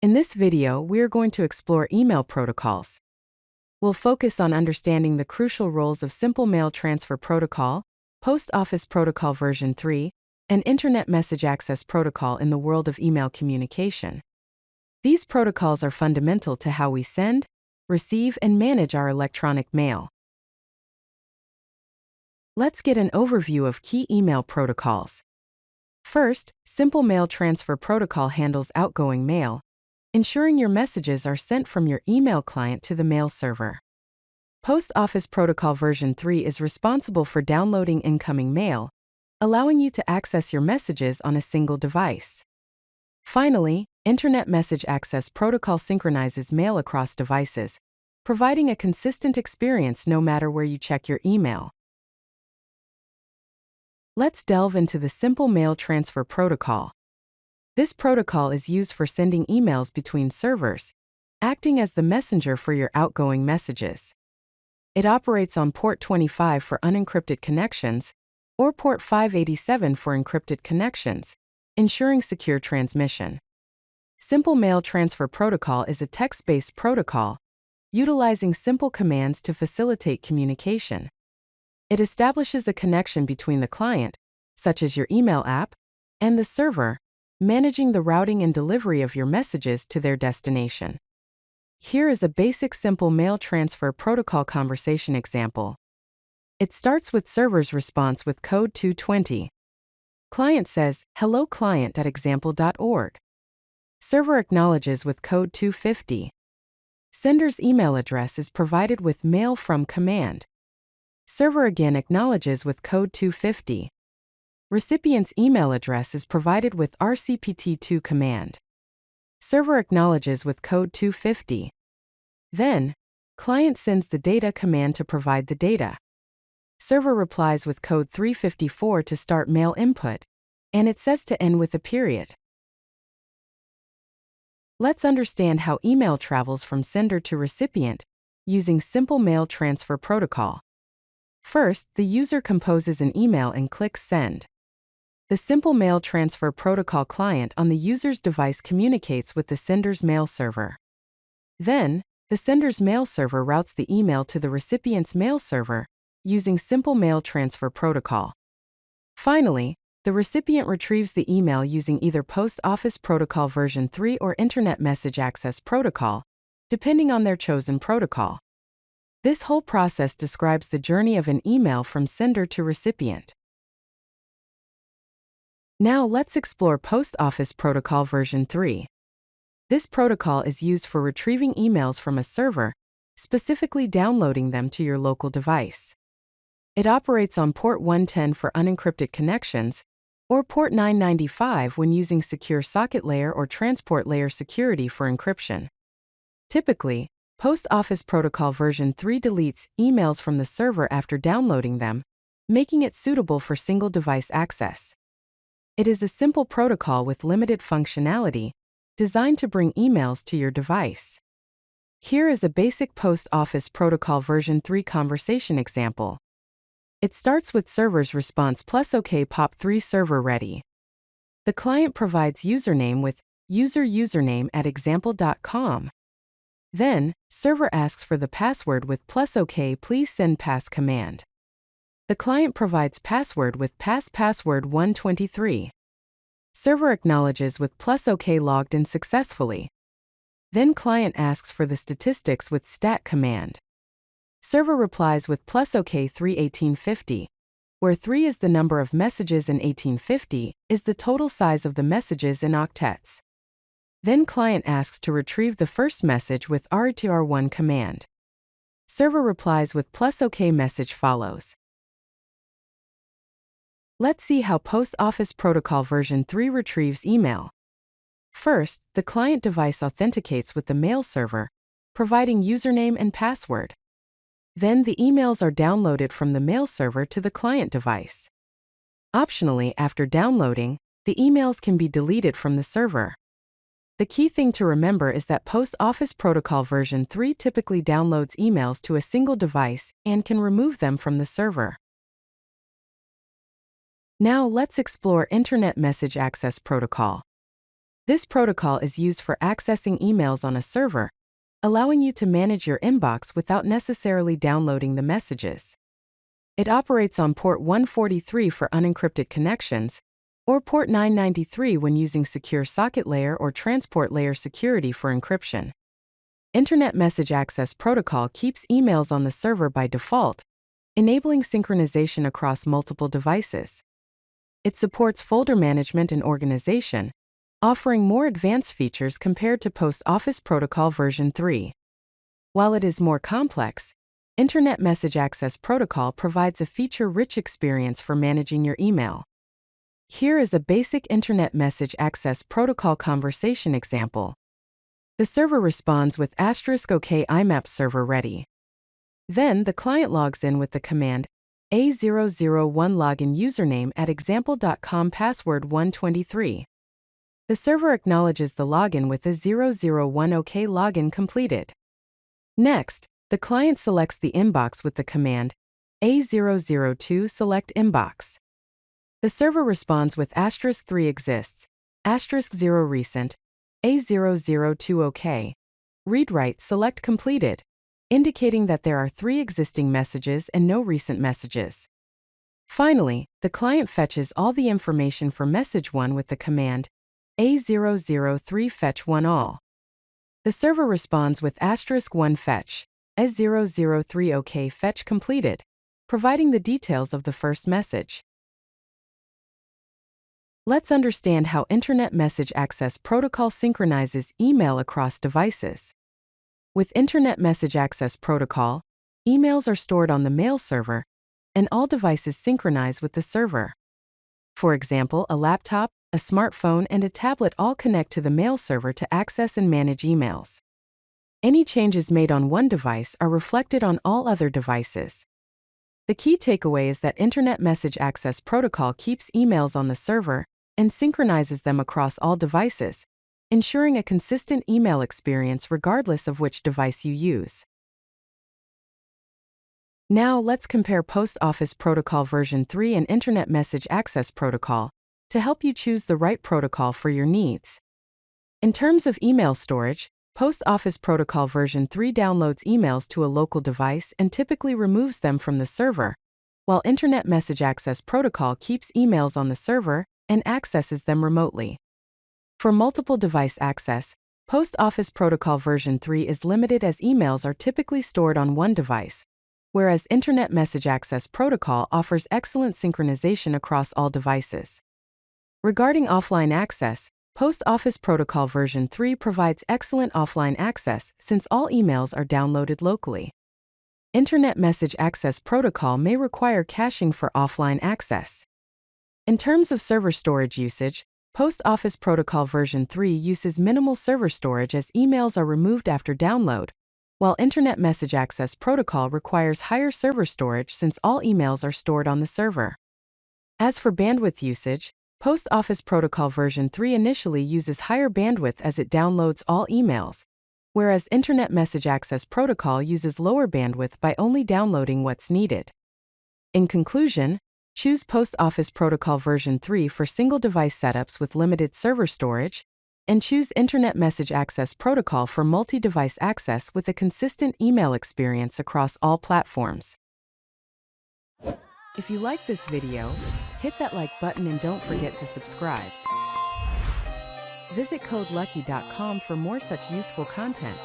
In this video, we are going to explore email protocols. We'll focus on understanding the crucial roles of Simple Mail Transfer Protocol, Post Office Protocol version 3, and Internet Message Access Protocol in the world of email communication. These protocols are fundamental to how we send, receive, and manage our electronic mail. Let's get an overview of key email protocols. First, Simple Mail Transfer Protocol handles outgoing mail, ensuring your messages are sent from your email client to the mail server. Post Office Protocol version 3 is responsible for downloading incoming mail, allowing you to access your messages on a single device. Finally, Internet Message Access Protocol synchronizes mail across devices, providing a consistent experience no matter where you check your email. Let's delve into the Simple Mail Transfer Protocol. This protocol is used for sending emails between servers, acting as the messenger for your outgoing messages. It operates on port 25 for unencrypted connections, or port 587 for encrypted connections, ensuring secure transmission. Simple Mail Transfer Protocol is a text-based protocol, utilizing simple commands to facilitate communication. It establishes a connection between the client, such as your email app, and the server, managing the routing and delivery of your messages to their destination. Here is a basic Simple Mail Transfer Protocol conversation example. It starts with server's response with code 220. Client says, "Hello client@example.org." Server acknowledges with code 250. Sender's email address is provided with mail from command. Server again acknowledges with code 250. Recipient's email address is provided with rcpt2 command. Server acknowledges with code 250. Then, client sends the data command to provide the data. Server replies with code 354 to start mail input, and it says to end with a period. Let's understand how email travels from sender to recipient using Simple Mail Transfer Protocol. First, the user composes an email and clicks Send. The Simple Mail Transfer Protocol client on the user's device communicates with the sender's mail server. Then, the sender's mail server routes the email to the recipient's mail server using Simple Mail Transfer Protocol. Finally, the recipient retrieves the email using either Post Office Protocol version 3 or Internet Message Access Protocol, depending on their chosen protocol. This whole process describes the journey of an email from sender to recipient. Now let's explore Post Office Protocol version 3. This protocol is used for retrieving emails from a server, specifically downloading them to your local device. It operates on port 110 for unencrypted connections, or port 995 when using secure socket layer or transport layer security for encryption. Typically, Post Office Protocol version 3 deletes emails from the server after downloading them, making it suitable for single device access. It is a simple protocol with limited functionality, designed to bring emails to your device. Here is a basic Post Office Protocol version 3 conversation example. It starts with server's response plus OK POP3 server ready. The client provides username with username@example.com. Then, server asks for the password with plus OK please send pass command. The client provides password with password 123. Server acknowledges with plus OK logged in successfully. Then client asks for the statistics with stat command. Server replies with plus OK 31850, where 3 is the number of messages and 1850 is the total size of the messages in octets. Then client asks to retrieve the first message with RTR1 command. Server replies with plus OK message follows. Let's see how Post Office Protocol version 3 retrieves email. First, the client device authenticates with the mail server, providing username and password. Then the emails are downloaded from the mail server to the client device. Optionally, after downloading, the emails can be deleted from the server. The key thing to remember is that Post Office Protocol version 3 typically downloads emails to a single device and can remove them from the server. Now let's explore Internet Message Access Protocol. This protocol is used for accessing emails on a server, allowing you to manage your inbox without necessarily downloading the messages. It operates on port 143 for unencrypted connections, or port 993 when using secure socket layer or transport layer security for encryption. Internet Message Access Protocol keeps emails on the server by default, enabling synchronization across multiple devices. It supports folder management and organization, offering more advanced features compared to POP3 Protocol version 3. While it is more complex, Internet Message Access Protocol provides a feature-rich experience for managing your email. Here is a basic Internet Message Access Protocol conversation example. The server responds with *OK IMAP server ready. Then the client logs in with the command A001 login username at example.com password 123. The server acknowledges the login with a 001 OK login completed. Next, the client selects the inbox with the command A002 select inbox. The server responds with *3 exists, *0 recent, A002 OK. Read-write select completed, indicating that there are 3 existing messages and no recent messages. Finally, the client fetches all the information for message 1 with the command A003 fetch 1 all. The server responds with *1 fetch, A003 OK fetch completed, providing the details of the first message. Let's understand how Internet Message Access Protocol synchronizes email across devices. With Internet Message Access Protocol, emails are stored on the mail server, and all devices synchronize with the server. For example, a laptop, a smartphone, and a tablet all connect to the mail server to access and manage emails. Any changes made on one device are reflected on all other devices. The key takeaway is that Internet Message Access Protocol keeps emails on the server and synchronizes them across all devices, ensuring a consistent email experience regardless of which device you use. Now let's compare POP3 Protocol version 3 and Internet Message Access Protocol to help you choose the right protocol for your needs. In terms of email storage, POP3 Protocol version 3 downloads emails to a local device and typically removes them from the server, while Internet Message Access Protocol keeps emails on the server and accesses them remotely. For multiple device access, POP3 Protocol version 3 is limited as emails are typically stored on one device, whereas Internet Message Access Protocol offers excellent synchronization across all devices. Regarding offline access, POP3 Protocol version 3 provides excellent offline access since all emails are downloaded locally. Internet Message Access Protocol may require caching for offline access. In terms of server storage usage, POP3 Protocol version 3 uses minimal server storage as emails are removed after download, while Internet Message Access Protocol requires higher server storage since all emails are stored on the server. As for bandwidth usage, POP3 Protocol version 3 initially uses higher bandwidth as it downloads all emails, whereas Internet Message Access Protocol uses lower bandwidth by only downloading what's needed. In conclusion, choose POP3 Protocol version 3 for single-device setups with limited server storage, and choose Internet Message Access Protocol for multi-device access with a consistent email experience across all platforms. If you like this video, hit that like button and don't forget to subscribe. Visit codelucky.com for more such useful content.